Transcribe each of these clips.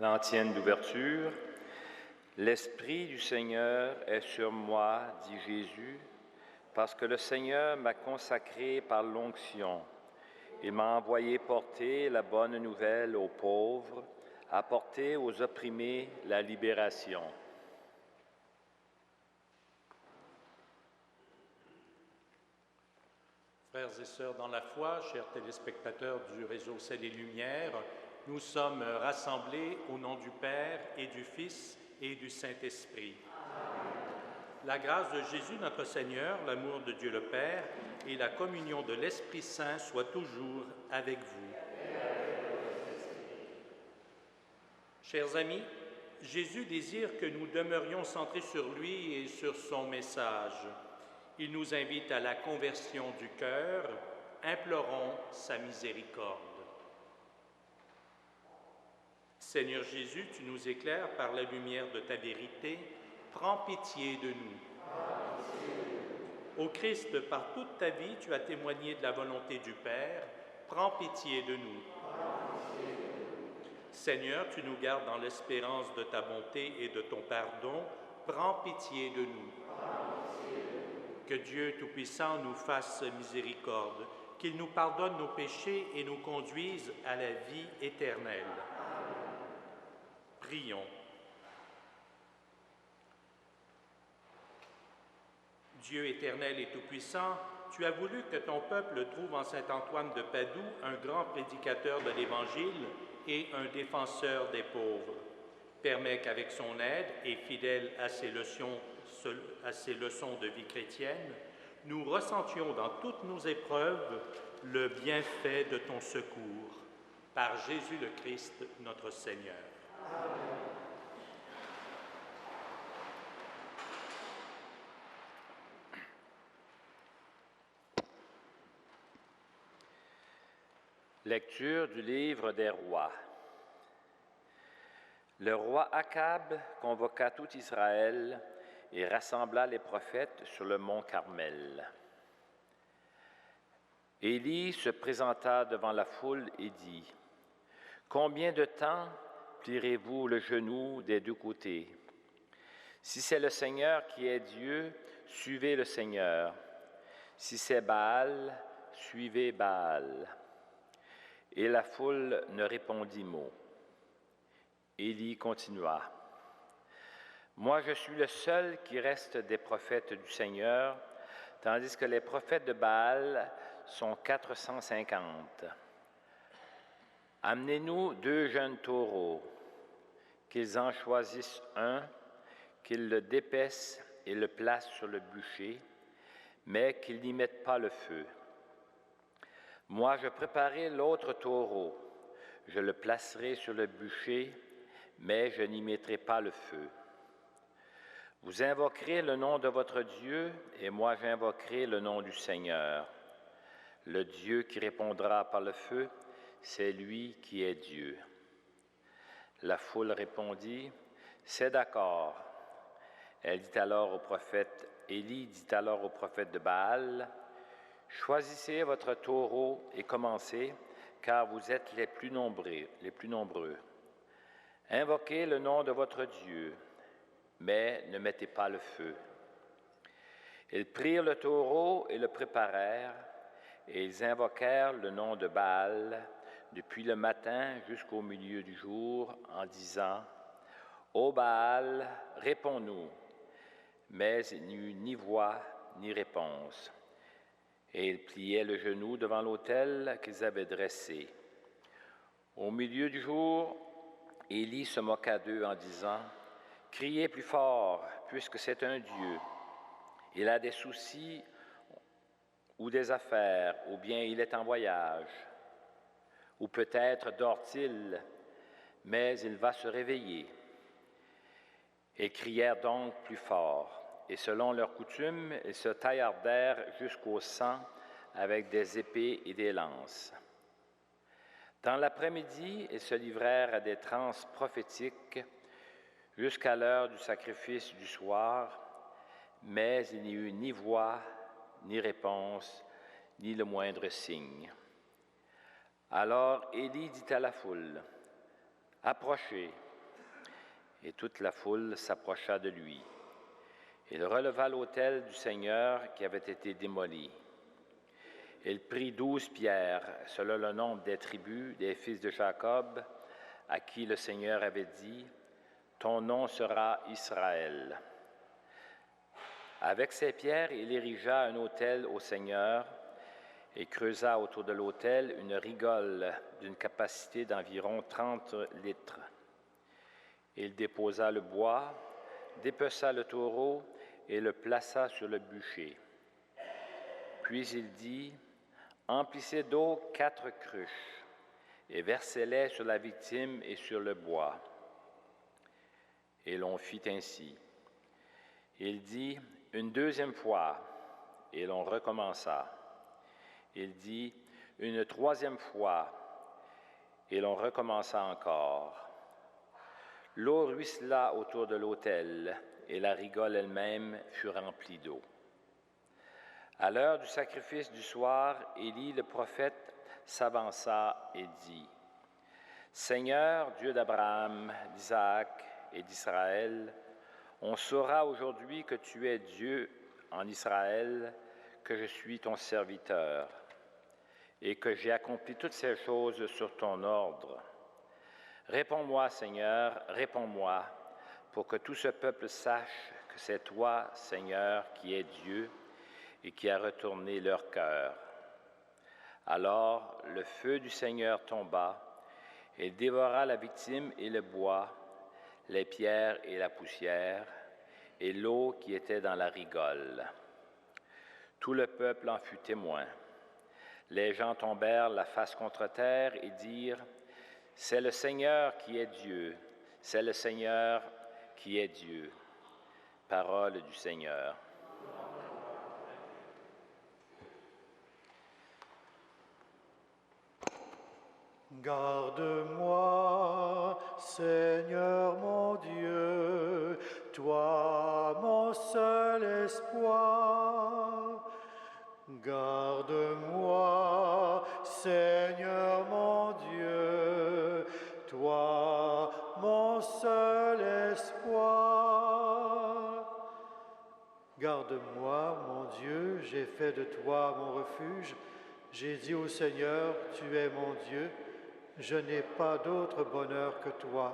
L'antienne d'ouverture. L'Esprit du Seigneur est sur moi, dit Jésus, parce que le Seigneur m'a consacré par l'onction. Il m'a envoyé porter la bonne nouvelle aux pauvres, apporter aux opprimés la libération. Frères et sœurs dans la foi, chers téléspectateurs du réseau Ciel et Lumière, nous sommes rassemblés au nom du Père et du Fils et du Saint-Esprit. La grâce de Jésus notre Seigneur, l'amour de Dieu le Père et la communion de l'Esprit Saint soient toujours avec vous. Chers amis, Jésus désire que nous demeurions centrés sur lui et sur son message. Il nous invite à la conversion du cœur. Implorons sa miséricorde. Seigneur Jésus, tu nous éclaires par la lumière de ta vérité. Prends pitié de nous. Ô Christ, par toute ta vie, tu as témoigné de la volonté du Père. Prends pitié de nous. Seigneur, tu nous gardes dans l'espérance de ta bonté et de ton pardon. Prends pitié de nous. Que Dieu Tout-Puissant nous fasse miséricorde, qu'il nous pardonne nos péchés et nous conduise à la vie éternelle. Prions. Dieu éternel et tout-puissant, tu as voulu que ton peuple trouve en saint Antoine de Padoue un grand prédicateur de l'Évangile et un défenseur des pauvres. Permets qu'avec son aide et fidèle à ses leçons de vie chrétienne, nous ressentions dans toutes nos épreuves le bienfait de ton secours. Par Jésus le Christ, notre Seigneur. Amen. Lecture du livre des rois. Le roi Akab convoqua tout Israël et rassembla les prophètes sur le mont Carmel. Élie se présenta devant la foule et dit : « Combien de temps plierez-vous le genou des deux côtés ? Si c'est le Seigneur qui est Dieu, suivez le Seigneur. Si c'est Baal, suivez Baal. » Et la foule ne répondit mot. Élie continua : « Moi, je suis le seul qui reste des prophètes du Seigneur, tandis que les prophètes de Baal sont 450. Amenez-nous 2 jeunes taureaux, qu'ils en choisissent un, qu'ils le dépècent et le placent sur le bûcher, mais qu'ils n'y mettent pas le feu. Moi, je préparerai l'autre taureau, je le placerai sur le bûcher, mais je n'y mettrai pas le feu. Vous invoquerez le nom de votre Dieu, et moi j'invoquerai le nom du Seigneur. Le Dieu qui répondra par le feu, c'est lui qui est Dieu. » La foule répondit : « C'est d'accord. » Élie dit alors au prophète de Baal : « Choisissez votre taureau et commencez, car vous êtes les plus nombreux. Invoquez le nom de votre Dieu, mais ne mettez pas le feu. » Ils prirent le taureau et le préparèrent, et ils invoquèrent le nom de Baal depuis le matin jusqu'au milieu du jour, en disant : « Ô Baal, réponds-nous !» Mais il n'y eut ni voix ni réponse. Et ils pliaient le genou devant l'autel qu'ils avaient dressé. Au milieu du jour, Élie se moqua d'eux en disant : « Criez plus fort, puisque c'est un Dieu. Il a des soucis ou des affaires, ou bien il est en voyage. Ou peut-être dort-il, mais il va se réveiller. » Et crièrent donc plus fort. Et selon leur coutume, ils se taillardèrent jusqu'au sang avec des épées et des lances. Dans l'après-midi, ils se livrèrent à des transes prophétiques jusqu'à l'heure du sacrifice du soir, mais il n'y eut ni voix, ni réponse, ni le moindre signe. Alors Élie dit à la foule : « Approchez. » Et toute la foule s'approcha de lui. Il releva l'autel du Seigneur qui avait été démoli. Il prit 12 pierres, selon le nombre des tribus des fils de Jacob, à qui le Seigneur avait dit, « Ton nom sera Israël ». Avec ces pierres, il érigea un autel au Seigneur et creusa autour de l'autel une rigole d'une capacité d'environ 30 litres. Il déposa le bois, dépeça le taureau et le plaça sur le bûcher. Puis il dit, « Emplissez d'eau 4 cruches et versez-les sur la victime et sur le bois. » Et l'on fit ainsi. Il dit, « Une deuxième fois » et l'on recommença. Il dit, « Une troisième fois » et l'on recommença encore. L'eau ruissela autour de l'autel et la rigole elle-même fut remplie d'eau. À l'heure du sacrifice du soir, Élie le prophète s'avança et dit, « Seigneur, Dieu d'Abraham, d'Isaac et d'Israël, on saura aujourd'hui que tu es Dieu en Israël, que je suis ton serviteur et que j'ai accompli toutes ces choses sur ton ordre. Réponds-moi, Seigneur, réponds-moi, pour que tout ce peuple sache que c'est toi, Seigneur, qui es Dieu et qui a retourné leur cœur. » Alors le feu du Seigneur tomba et dévora la victime et le bois, les pierres et la poussière, et l'eau qui était dans la rigole. Tout le peuple en fut témoin. Les gens tombèrent la face contre terre et dirent, « C'est le Seigneur qui est Dieu, c'est le Seigneur qui est Dieu. » Parole du Seigneur. Garde-moi, Seigneur mon Dieu, toi mon seul espoir. Garde-moi, Seigneur mon Dieu, toi mon seul espoir. Garde-moi, mon Dieu, j'ai fait de toi mon refuge. J'ai dit au Seigneur, tu es mon Dieu. Je n'ai pas d'autre bonheur que toi.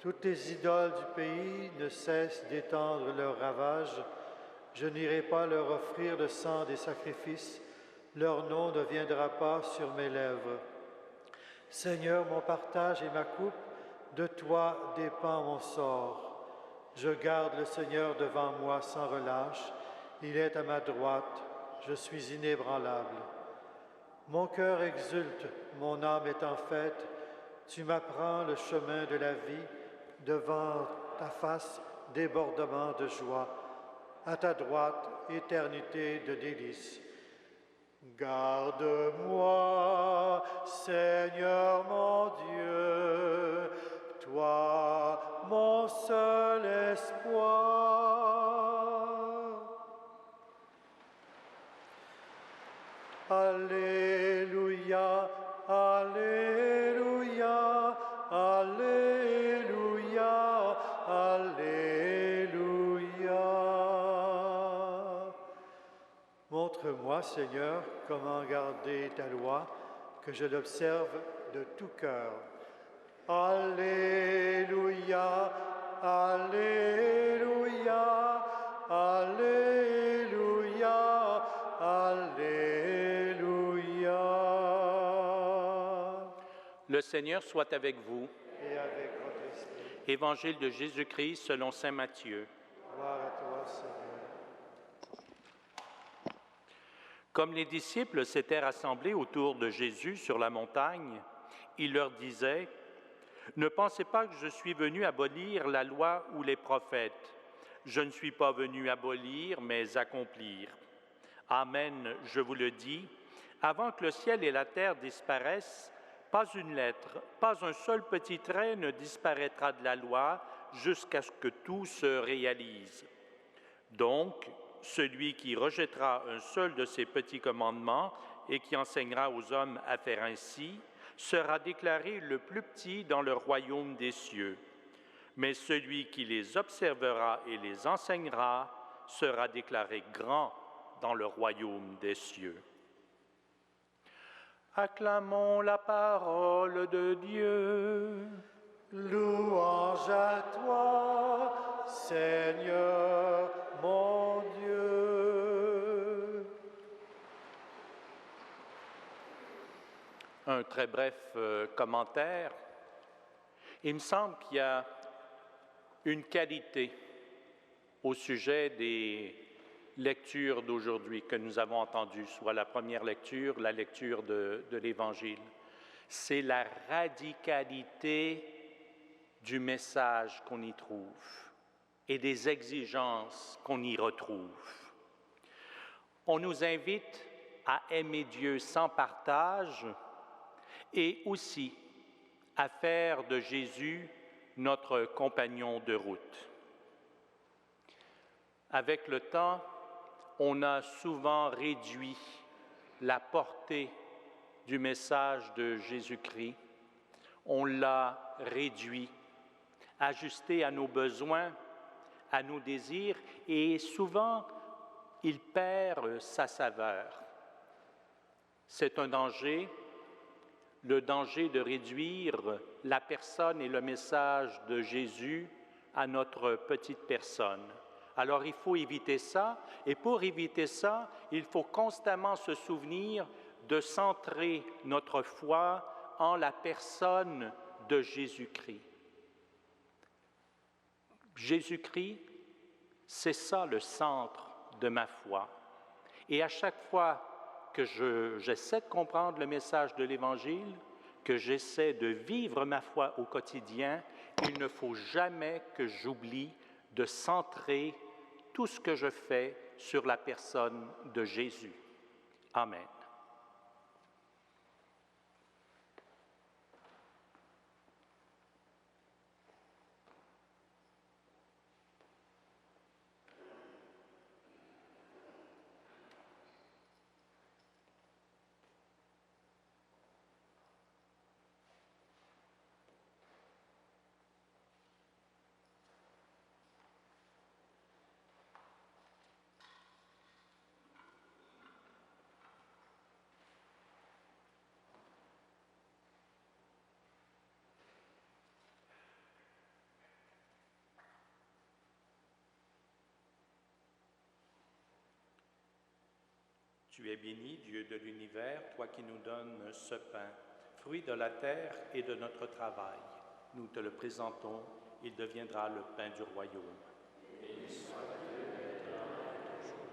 Toutes les idoles du pays ne cessent d'étendre leurs ravages. Je n'irai pas leur offrir le sang des sacrifices. Leur nom ne viendra pas sur mes lèvres. Seigneur, mon partage et ma coupe, de toi dépend mon sort. Je garde le Seigneur devant moi sans relâche. Il est à ma droite. Je suis inébranlable. Mon cœur exulte, mon âme est en fête. Tu m'apprends le chemin de la vie. Devant ta face, débordement de joie. À ta droite, éternité de délices. Garde-moi, Seigneur mon Dieu, toi mon seul espoir. Alléluia, Alléluia, Alléluia, Alléluia. Montre-moi, Seigneur, comment garder ta loi, que je l'observe de tout cœur. Alléluia, Alléluia, Alléluia, Alléluia. Le Seigneur soit avec vous. Et avec votre esprit. Évangile de Jésus-Christ selon saint Matthieu. Gloire à toi, Seigneur. Comme les disciples s'étaient rassemblés autour de Jésus sur la montagne, il leur disait, « Ne pensez pas que je suis venu abolir la loi ou les prophètes. Je ne suis pas venu abolir, mais accomplir. Amen, je vous le dis, avant que le ciel et la terre disparaissent, pas une lettre, pas un seul petit trait ne disparaîtra de la loi jusqu'à ce que tout se réalise. Donc, celui qui rejettera un seul de ces petits commandements et qui enseignera aux hommes à faire ainsi, sera déclaré le plus petit dans le royaume des cieux. mais celui qui les observera et les enseignera sera déclaré grand dans le royaume des cieux. Acclamons la parole de Dieu. Louange à toi, Seigneur mon Dieu. Un très bref commentaire. Il me semble qu'il y a une qualité au sujet des lectures d'aujourd'hui que nous avons entendues, soit la première lecture, la lecture de l'Évangile. C'est la radicalité du message qu'on y trouve et des exigences qu'on y retrouve. On nous invite à aimer Dieu sans partage et aussi à faire de Jésus notre compagnon de route. Avec le temps, on a souvent réduit la portée du message de Jésus-Christ. On l'a réduit, ajusté à nos besoins, à nos désirs, et souvent, il perd sa saveur. C'est un danger, le danger de réduire la personne et le message de Jésus à notre petite personne. Alors, il faut éviter ça, et pour éviter ça, il faut constamment se souvenir de centrer notre foi en la personne de Jésus-Christ. Jésus-Christ, c'est ça le centre de ma foi. Et à chaque fois que j'essaie de comprendre le message de l'Évangile, que j'essaie de vivre ma foi au quotidien, il ne faut jamais que j'oublie de centrer tout ce que je fais sur la personne de Jésus. Amen. Tu es béni, Dieu de l'univers, toi qui nous donnes ce pain, fruit de la terre et de notre travail. Nous te le présentons, il deviendra le pain du royaume. Béni soit Dieu maintenant et toujours.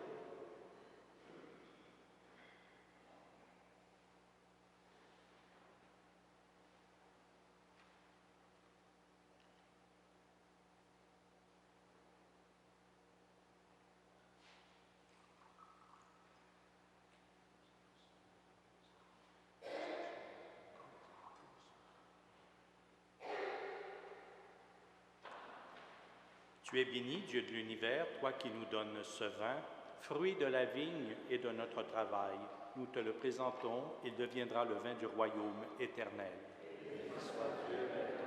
Tu es béni, Dieu de l'univers, toi qui nous donnes ce vin, fruit de la vigne et de notre travail. Nous te le présentons, il deviendra le vin du royaume éternel. Béni soit Dieu maintenant.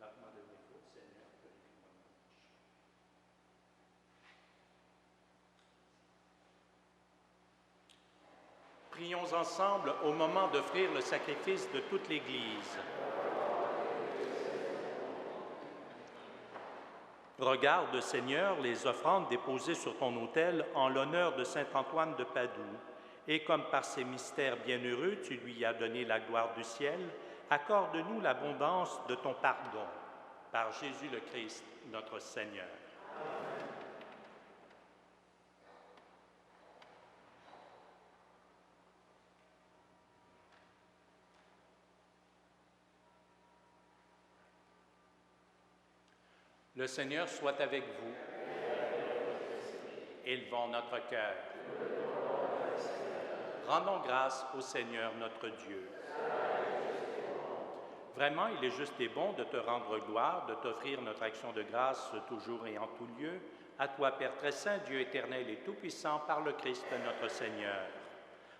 Lave-moi de mes fautes, Seigneur, que les mois marchent. Prions ensemble au moment d'offrir le sacrifice de toute l'Église. Regarde, Seigneur, les offrandes déposées sur ton autel en l'honneur de saint Antoine de Padoue, et comme par ces mystères bienheureux tu lui as donné la gloire du ciel, accorde-nous l'abondance de ton pardon. Par Jésus le Christ, notre Seigneur. Amen. Le Seigneur soit avec vous. Élevons notre cœur. Rendons grâce au Seigneur notre Dieu. Vraiment, il est juste et bon de te rendre gloire, de t'offrir notre action de grâce toujours et en tout lieu. À toi, Père très saint, Dieu éternel et tout-puissant, par le Christ notre Seigneur.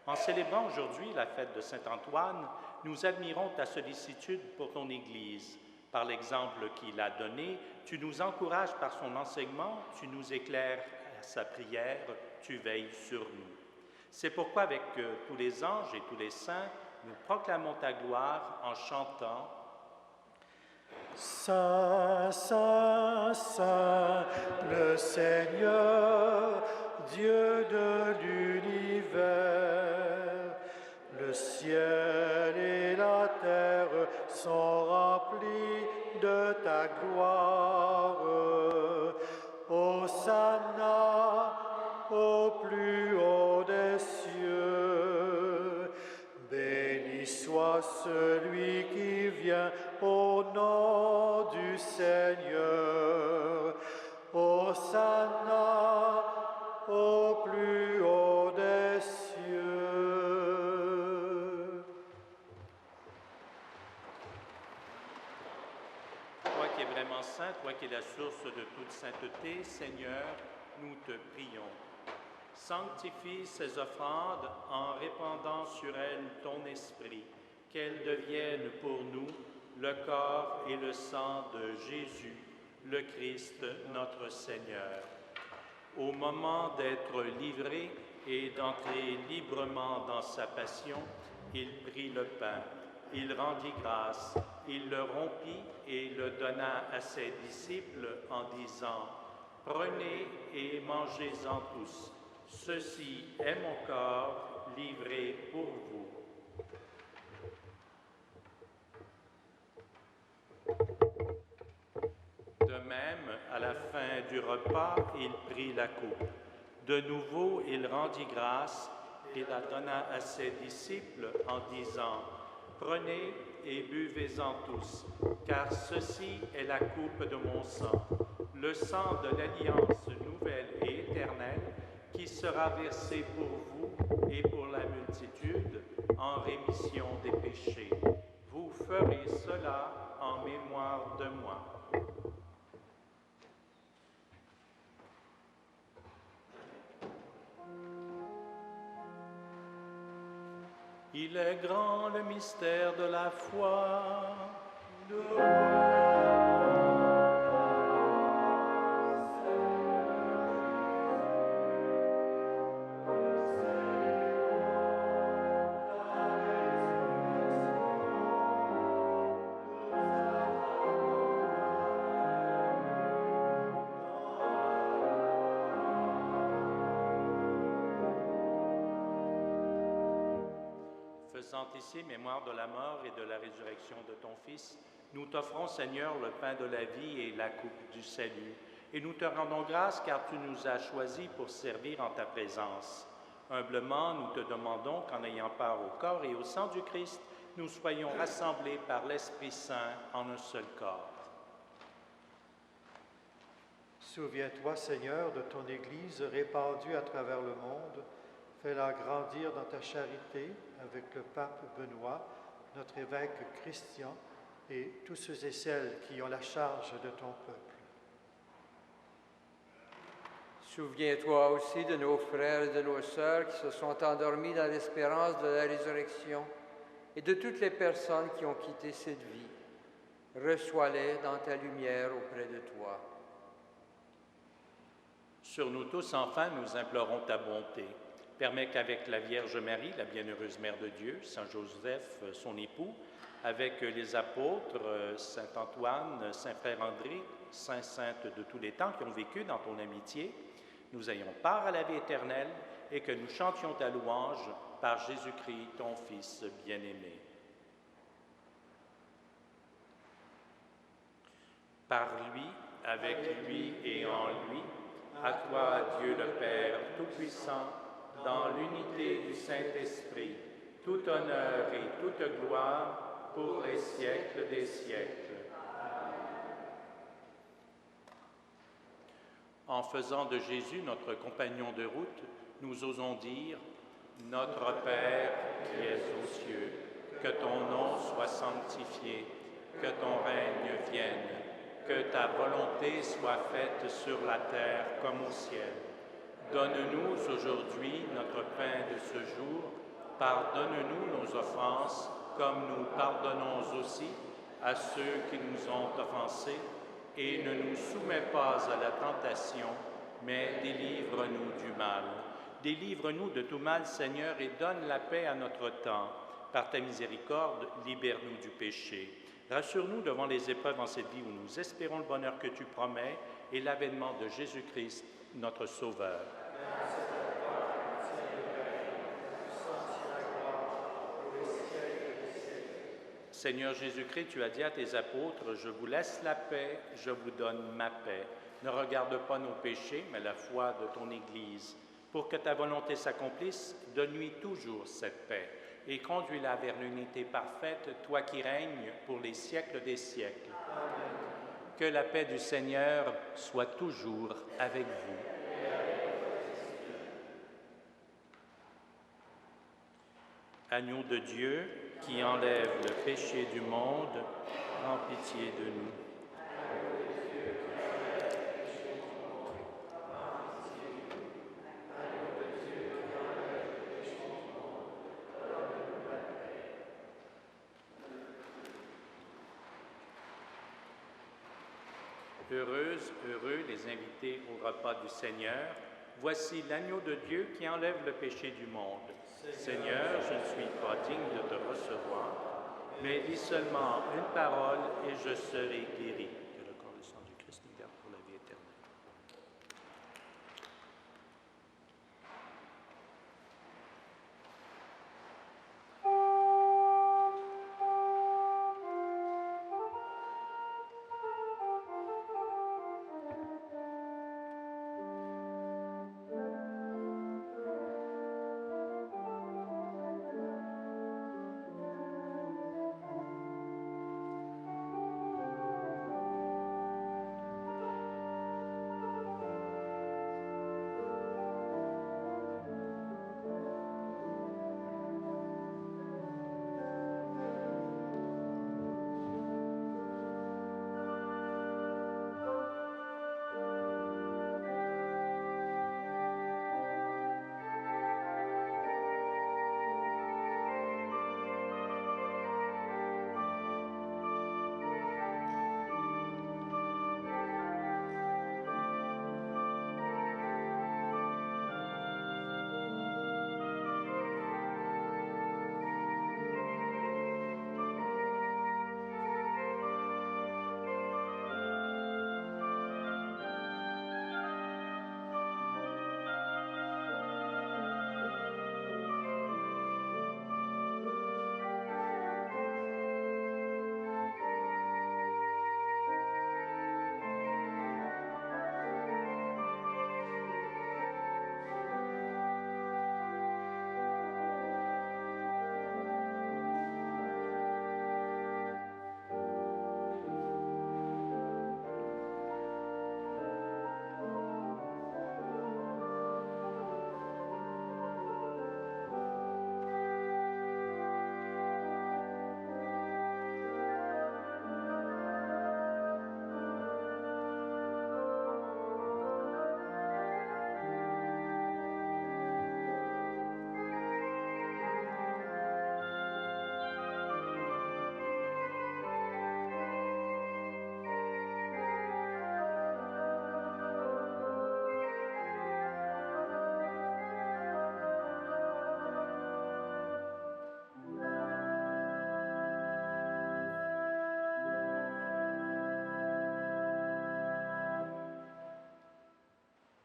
En célébrant aujourd'hui la fête de Saint-Antoine, nous admirons ta sollicitude pour ton Église. Par l'exemple qu'il a donné, tu nous encourages par son enseignement, tu nous éclaires à sa prière, tu veilles sur nous. C'est pourquoi avec tous les anges et tous les saints, nous proclamons ta gloire en chantant « Saint, Saint, Saint, le Seigneur, Dieu de l'univers, le ciel et la terre sont remplis de ta gloire. Hosanna au plus haut des cieux. Béni soit celui qui vient au nom du Seigneur. Hosanna au plus haut des cieux. Toi qui es vraiment saint, toi qui es la source de toute sainteté, Seigneur, nous te prions. Sanctifie ces offrandes en répandant sur elles ton esprit, qu'elles deviennent pour nous le corps et le sang de Jésus, le Christ, notre Seigneur. Au moment d'être livré et d'entrer librement dans sa passion, il prit le pain, il rendit grâce, il le rompit et le donna à ses disciples en disant « Prenez et mangez-en tous. Ceci est mon corps livré pour vous. » De même, à la fin du repas, il prit la coupe. De nouveau, il rendit grâce et la donna à ses disciples en disant « Prenez et buvez-en tous, car ceci est la coupe de mon sang, le sang de l'alliance nouvelle et éternelle qui sera versé pour vous et pour la multitude en rémission des péchés. Vous ferez cela en mémoire de moi. » Il est grand le mystère de la foi. Faisant ici mémoire de la mort et de la résurrection de ton Fils, nous t'offrons, Seigneur, le pain de la vie et la coupe du salut. Et nous te rendons grâce car tu nous as choisis pour servir en ta présence. Humblement, nous te demandons qu'en ayant part au corps et au sang du Christ, nous soyons rassemblés par l'Esprit Saint en un seul corps. Souviens-toi, Seigneur, de ton Église répandue à travers le monde. Fais-la grandir dans ta charité avec le pape Benoît, notre évêque Christian et tous ceux et celles qui ont la charge de ton peuple. Souviens-toi aussi de nos frères et de nos sœurs qui se sont endormis dans l'espérance de la résurrection et de toutes les personnes qui ont quitté cette vie. Reçois-les dans ta lumière auprès de toi. Sur nous tous, enfin, nous implorons ta bonté. Permets qu'avec la Vierge Marie, la bienheureuse Mère de Dieu, Saint Joseph, son époux, avec les apôtres, Saint Antoine, Saint Frère André, Saintes de tous les temps qui ont vécu dans ton amitié, nous ayons part à la vie éternelle et que nous chantions ta louange par Jésus-Christ, ton Fils bien-aimé. Par lui, avec lui et en lui, à toi, Dieu le Père Tout-Puissant, dans l'unité du Saint-Esprit, tout honneur et toute gloire pour les siècles des siècles. En faisant de Jésus notre compagnon de route, nous osons dire « Notre Père qui es aux cieux, que ton nom soit sanctifié, que ton règne vienne, que ta volonté soit faite sur la terre comme au ciel. Donne-nous aujourd'hui notre pain de ce jour. Pardonne-nous nos offenses, comme nous pardonnons aussi à ceux qui nous ont offensés, et ne nous soumets pas à la tentation, mais délivre-nous du mal. Délivre-nous de tout mal, Seigneur, et donne la paix à notre temps. Par ta miséricorde, libère-nous du péché. Rassure-nous devant les épreuves en cette vie où nous espérons le bonheur que tu promets et l'avènement de Jésus-Christ, notre Sauveur. Seigneur Jésus-Christ, tu as dit à tes apôtres, « Je vous laisse la paix, je vous donne ma paix. Ne regarde pas nos péchés, mais la foi de ton Église. Pour que ta volonté s'accomplisse, donne-lui toujours cette paix et conduis-la vers l'unité parfaite, toi qui règnes pour les siècles des siècles. Amen. Que la paix du Seigneur soit toujours avec vous. Agneau de Dieu, qui enlève le péché du monde, prends pitié de nous. Heureuses, heureux les invités au repas du Seigneur. Voici l'agneau de Dieu qui enlève le péché du monde. Seigneur, je ne suis pas digne de te recevoir, mais dis seulement une parole et je serai guéri. Que le corps et le sang du Christ nous garde pour la vie éternelle.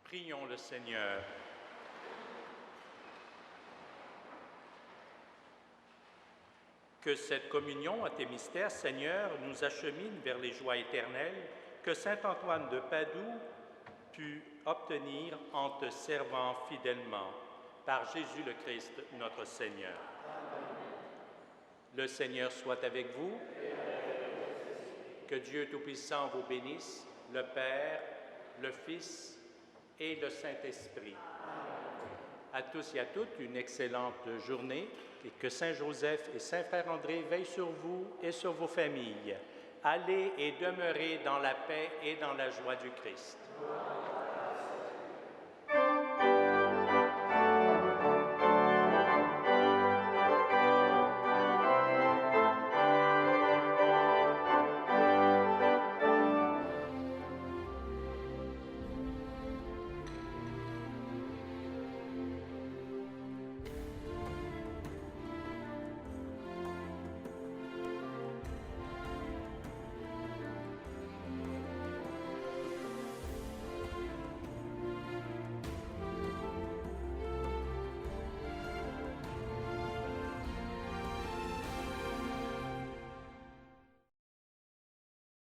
Prions le Seigneur. Que cette communion à tes mystères, Seigneur, nous achemine vers les joies éternelles que saint Antoine de Padoue put obtenir en te servant fidèlement. Par Jésus le Christ, notre Seigneur. Amen. Le Seigneur soit avec vous. Que Dieu Tout-Puissant vous bénisse, le Père, le Fils et le Saint-Esprit. À tous et à toutes, une excellente journée et que Saint Joseph et Saint Frère André veillent sur vous et sur vos familles. Allez et demeurez dans la paix et dans la joie du Christ.